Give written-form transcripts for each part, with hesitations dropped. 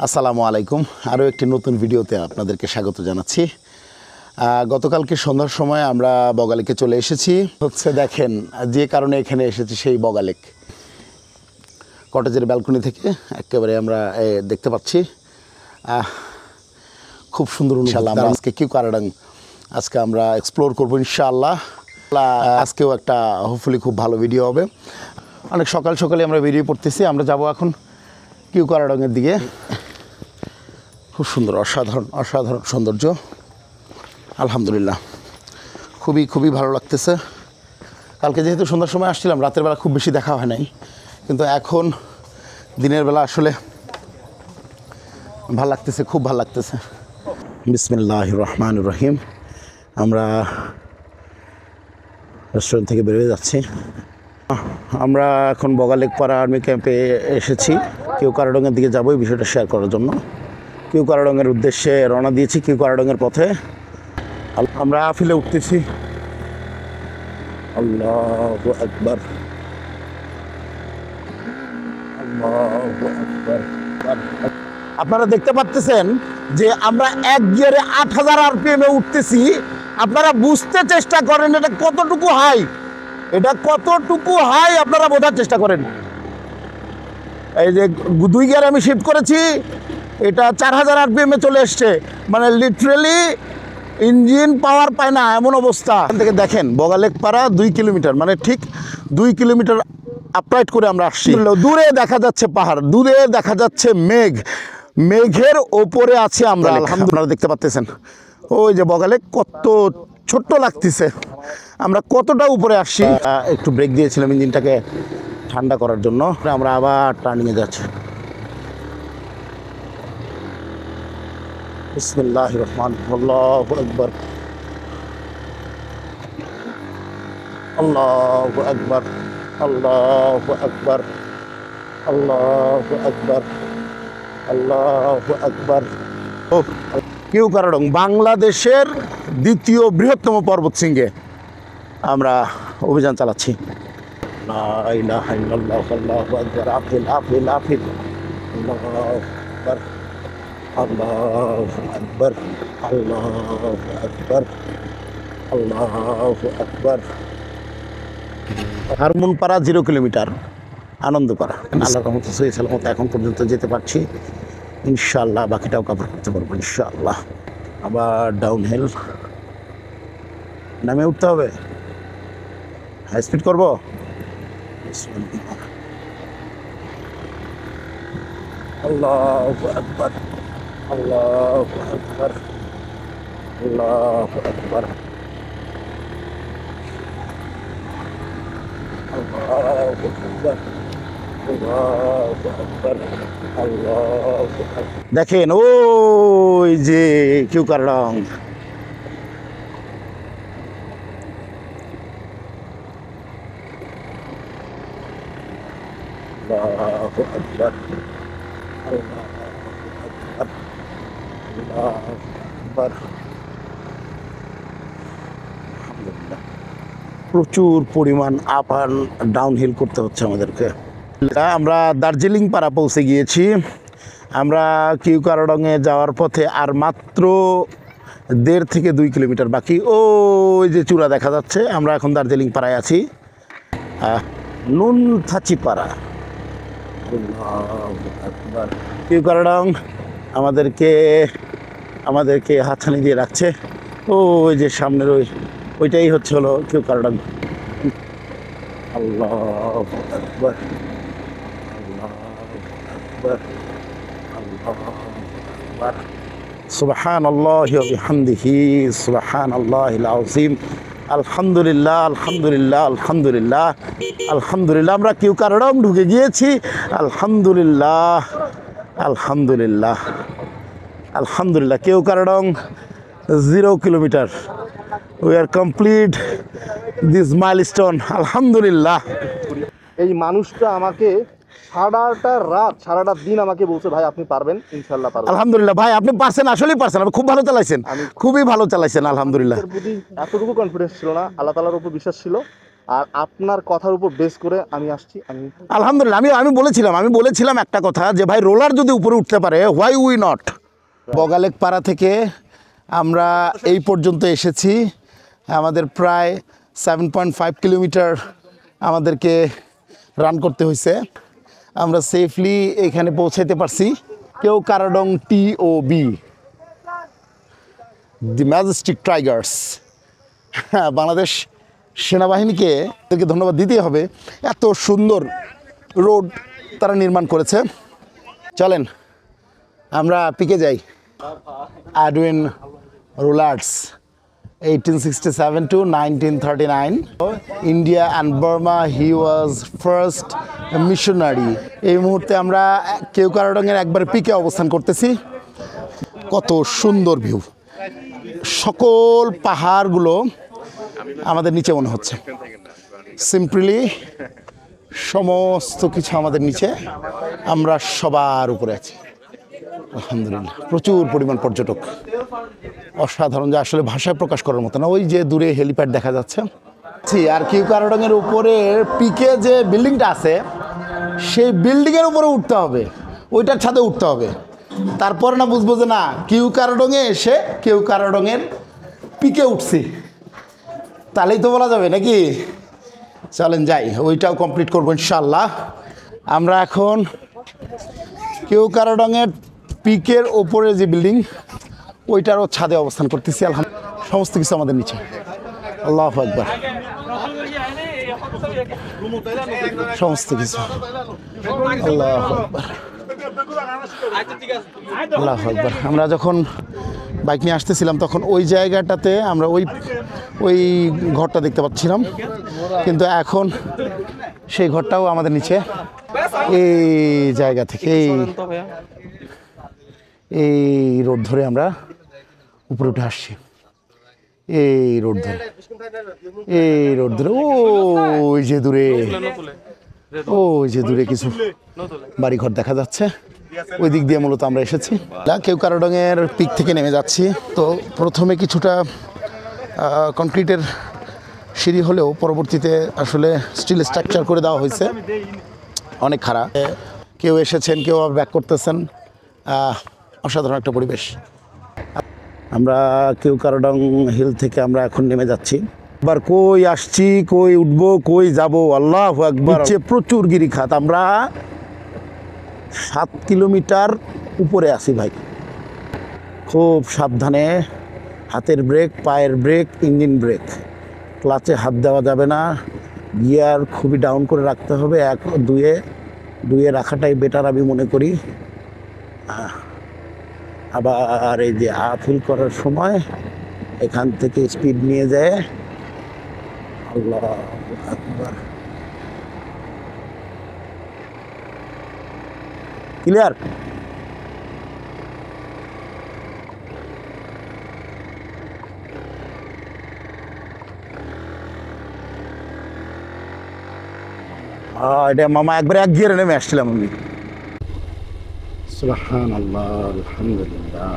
আসসালামু আলাইকুম। আরও একটি নতুন ভিডিওতে আপনাদেরকে স্বাগত জানাচ্ছি। গতকালকে সন্ধ্যার সময় আমরা বগালেকে চলে এসেছি। দেখেন যে কারণে এখানে এসেছি সেই বগালেক কটেজের ব্যালকনি থেকে একেবারে আমরা দেখতে পাচ্ছি। খুব সুন্দর ইনশাআল্লাহ। আমরা আজকে কিউকারাডাং আজকে আমরা এক্সপ্লোর করবো ইনশাআল্লাহ। আজকেও একটা হোপফুলি খুব ভালো ভিডিও হবে। অনেক সকাল সকালে আমরা বেরিয়ে পড়তেছি। আমরা যাব এখন কিউকারাডাংয়ের দিকে। খুব সুন্দর, অসাধারণ অসাধারণ সৌন্দর্য। আলহামদুলিল্লাহ খুবই ভালো লাগতেছে। কালকে যেহেতু সন্ধ্যার সময় আসছিলাম, রাতের বেলা খুব বেশি দেখা হয় নাই, কিন্তু এখন দিনের বেলা আসলে ভাল লাগতেছে, খুব ভাল লাগতেছে। বিসমিল্লাহির রহমানির রহিম। আমরা রেস্টুরেন্ট থেকে বেরিয়ে যাচ্ছি। আমরা এখন বগালেকপাড়া আর্মি ক্যাম্পে এসেছি। কিউকারাডাংয়ের দিকে যাবো এই বিষয়টা শেয়ার করার জন্য। কিউকারাডাংয়ের উদ্দেশ্যে রওনা দিয়েছি। কিউকারাডাংয়ের পথে আমরা আফিলে উঠতেছি। আল্লাহু আকবার, আল্লাহু আকবার। আপনারা দেখতে পাচ্ছেন যে আমরা এক গিয়ারে 8000 RPM এ উঠতেছি। আপনারা বুঝতে চেষ্টা করেন এটা কতটুকু হাই, এটা কতটুকু হাই আপনারা বোঝার চেষ্টা করেন। এই যে 2 গিয়ারে আমি শিফট করেছি, এটা 4000 RPM এ চলে এসছে। মানে লিটারেলি ইঞ্জিন পাওয়ার পায় না এমন অবস্থা। এখান থেকে দেখেন বগালেকপাড়া 2 কিলোমিটার, মানে ঠিক 2 কিলোমিটার আপরাইট করে আমরা আসছি। দূরে দেখা যাচ্ছে পাহাড়, দূরে দেখা যাচ্ছে মেঘ, মেঘের ওপরে আছে আমরা। আলহামদুলিল্লাহ দেখতে পাচ্ছেন ওই যে বগালেক কত ছোট্ট লাগতেছে। আমরা কতটা উপরে আসছি। একটু ব্রেক দিয়েছিলাম ইঞ্জিনটাকে ঠান্ডা করার জন্য। আমরা আবার টার্নিংয়ে যাচ্ছি। বিসমিল্লাহির রহমানির রহিম। আল্লাহু আকবার, আল্লাহু আকবার, আল্লাহু আকবার, আল্লাহু আকবার, আল্লাহু আকবার। কিউকারাডাং বাংলাদেশের দ্বিতীয় বৃহত্তম পর্বতশৃঙ্গে আমরা অভিযান চালাচ্ছি। লা ইলাহা ইল্লাল্লাহ, আল্লাহু আকবার। আফিল আফিল আফিল, আল্লাহু আকবার, আল্লাহু আকবার, আল্লাহু আকবার, আল্লাহু আকবার। হারমোনপাড়া 0 কিলোমিটার, আনন্দপাড়া। আল্লাহর রহমতে সহি সালামত এখন পর্যন্ত যেতে পারছি। ইনশাআল্লাহ বাকিটাও কভার করতে পারবো ইনশাআল্লাহ। আবার ডাউন হিল, নামে উঠতে হবে। হাই স্পিড করবো। আল্লাহু আকবার, আল্লাহু আকবার, আল্লাহু আকবার, আল্লাহু আকবার, আল্লাহু আকবার, আল্লাহু আকবার। দেখেন ওই যে কিউকারাডাং। আল্লাহু আকবার, আল্লাহু আকবার, আল্লাহু আকবার। আলহামদুলিল্লাহ প্রচুর পরিমাণ আপ অ্যান্ড ডাউন হিল করতে হচ্ছে আমাদেরকে। আমরা দার্জিলিং পাড়া পৌঁছে গিয়েছি। আমরা কিউকারাডাংয়ে যাওয়ার পথে আর মাত্র 1.5 থেকে 2 কিলোমিটার বাকি। ওই যে চূড়া দেখা যাচ্ছে। আমরা এখন দার্জিলিং পাড়ায় আছি, নুনথাচি পাড়া। কিউকারাডাং আমাদেরকে হাতছানি দিয়ে রাখছে। ওই যে সামনের ওইটাই হলো কিউকারাডাং। আল্লাহু আকবার, আল্লাহু আকবার, আল্লাহু আকবার। সুবহানাল্লাহি ওয়া বিহামদিহি, সুবহানাল্লাহিল আযীম। আলহামদুলিল্লাহ, আলহামদুলিল্লাহ, আলহামদুলিল্লাহ, আলহামদুলিল্লাহ। আমরা কিউকারাডাং ঢুকে গিয়েছি। আলহামদুলিল্লাহ, আলহামদুলিল্লাহ, আলহামদুলিল্লাহ। কিউকারাডাং 0 kilometre. We are complete this milestone. আলহামদুলিল্লাহ। এই মানুষটা আমাকে সারাটা দিন আমাকে বলছে, ভাই আপনি পারবেন, ইনশাল্লাহ পারবেন। আলহামদুলিল্লাহ ভাই, আপনি পারছেন, আসলেই পারছেন। আপনি খুব ভালো চালাইছেন, খুবই ভালো চালাইছেন। আলহামদুলিল্লাহ। এতটুকু কনফিডেন্স ছিল না, আল্লাহ তাআলার উপর বিশ্বাস ছিল। আর আপনার কথার উপর বেস করে আমি আসছি। আলহামদুলিল্লাহ, আমি বলেছিলাম একটা কথা যে ভাই রোলার যদি উপরে উঠতে পারে হোয়াই উই নট। বগালেক পাড়া থেকে আমরা এই পর্যন্ত এসেছি, আমাদের প্রায় 7.5 কিলোমিটার আমাদেরকে রান করতে হয়েছে, আমরা সেফলি এখানে পৌঁছাইতে পারছি। কেওক্রাডং TOB, দি ম্যাজেস্টিক টাইগার্স। বাংলাদেশ সেনাবাহিনীকে তাদেরকে ধন্যবাদ দিতেই হবে, এত সুন্দর রোড তারা নির্মাণ করেছে। চলেন আমরা পিকে যাই। Edwin rollers 1867 to 1939, India and Burma, he was first missionary. এই মুহূর্তে আমরা কেওক্রাডংয়ের একবার পিকে অবস্থান করতেছি। কত সুন্দর ভিউ, সকল পাহাড়গুলো আমাদের নিচে মনে হচ্ছে, সিম্পলি সমস্ত কিছু আমাদের নিচে, আমরা সবার উপরে আছি। আলহামদুলিল্লাহ, প্রচুর পরিমাণ পর্যটক, অসাধারণ, যা আসলে ভাষায় প্রকাশ করার মতো না। ওই যে দূরে হেলিপ্যাড দেখা যাচ্ছে। আর কেওক্রাডংয়ের উপরের পিকে যে বিল্ডিংটা আছে, সেই বিল্ডিংয়ের উপরে উঠতে হবে, ওইটার ছাদে উঠতে হবে, তারপর না বুঝবো যে না কেওক্রাডংয়ে এসে কেওক্রাডংয়ের পিকে উঠছি, তাহলেই তো বলা যাবে নাকি। চলেন যাই, ওইটাও কমপ্লিট করবো ইনশাল্লাহ। আমরা এখন কেওক্রাডংয়ের পিকের ওপরে যে বিল্ডিং, ওইটারও ছাদে অবস্থান করতেছি। আলহামদুলিল্লাহ, সমস্ত কিছু আমাদের নিচে। আল্লাহু আকবার, সমস্ত কিছু। আল্লাহু আকবার, আল্লাহু আকবার। আমরা যখন বাইক নিয়ে আসতেছিলাম তখন ওই জায়গাটাতে আমরা ওই ঘরটা দেখতে পাচ্ছিলাম, কিন্তু এখন সেই ঘরটাও আমাদের নিচে। এই জায়গা থেকে এই রোড ধরে আমরা উপরে উঠে আসছি, এই রোড ধরে ওই যে দূরে কিছু বাড়িঘর দেখা যাচ্ছে, ওই দিক দিয়ে মূলত আমরা এসেছি। কেওক্রাডংয়ের পিক থেকে নেমে যাচ্ছি। তো প্রথমে কিছুটা কংক্রিটের সিঁড়ি হলেও পরবর্তীতে আসলে স্টিল স্ট্রাকচার করে দেওয়া হয়েছে, অনেক খারাপ। কেউ এসেছেন, কেউ আবার ব্যাক করতেছেন, অসাধারণ একটা পরিবেশ। আমরা কেওক্রাডং হিল থেকে আমরা এখন নেমে যাচ্ছি। এবার কই আসছি, কই উঠবো, কই যাব, আল্লাহু আকবার। প্রচুর গিরিখাত, আমরা 7 কিলোমিটার উপরে আছি ভাই। খুব সাবধানে, হাতের ব্রেক, পায়ের ব্রেক, ইঞ্জিন ব্রেক, ক্লাচে হাত দেওয়া যাবে না, গিয়ার খুবই ডাউন করে রাখতে হবে। 1 2-এ রাখাটাই বেটার আমি মনে করি। আবার এই যে আফিল করার সময় এখান থেকে স্পিড নিয়ে যায়। আল্লাহু আকবার, ক্লিয়ার। এটা মামা একবার এক গিয়ারে নেমে আসছিলাম আমি। সুবহানাল্লাহ, আলহামদুলিল্লাহ।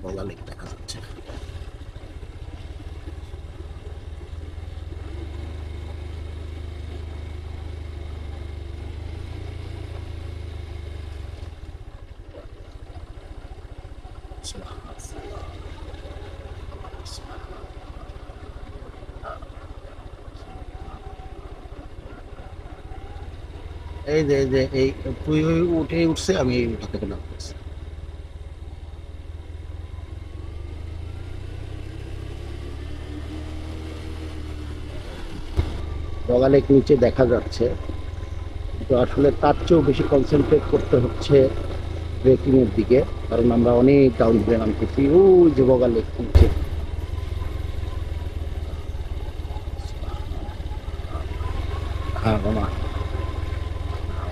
বগালেক দেখা যাচ্ছে। এই যে এই তুই উঠছে, আমি এই উঠা থেকে নামতেছি। বগালেক নিচে দেখা যাচ্ছে, তো আসলে তার চেয়েও বেশি কনসেন্ট্রেট করতে হচ্ছে ট্রেকিংয়ের দিকে, কারণ আমরা অনেক ডাউন হয়ে নামতেছি। ওই যে বগালেক নিচে, হ্যাঁ মামা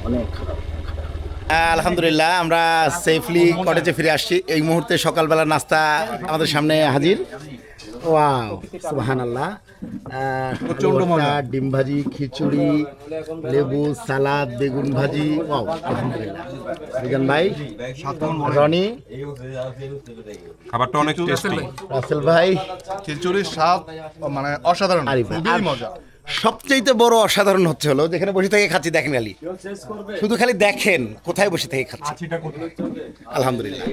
অনেক খারাপ। আলহামদুলিল্লাহ, আমরা সেফলি কটেজে ফিরে আসছি। এই মুহূর্তে সকালবেলা নাস্তা আমাদের সামনে হাজির। ওয়াও সুবহানাল্লাহ। হালুয়া, ডিম ভাজি, খিচুড়ি, লেবু, সালাদ, বেগুন ভাজি। ওয়াও আলহামদুলিল্লাহ। রিজন ভাই, রনি, খাবারটা অনেক টেস্টি। রাসেল ভাই, খিচুড়ির স্বাদ মানে অসাধারণ, আরিফ ভাই। খুবই আর মজা। সবচেয়ে বড় অসাধারণ হচ্ছে হলো যেখানে বসে থেকে খাচ্ছি, দেখেন খালি, শুধু খালি দেখেন কোথায় বসে থেকে খাচ্ছি। আলহামদুলিল্লাহ।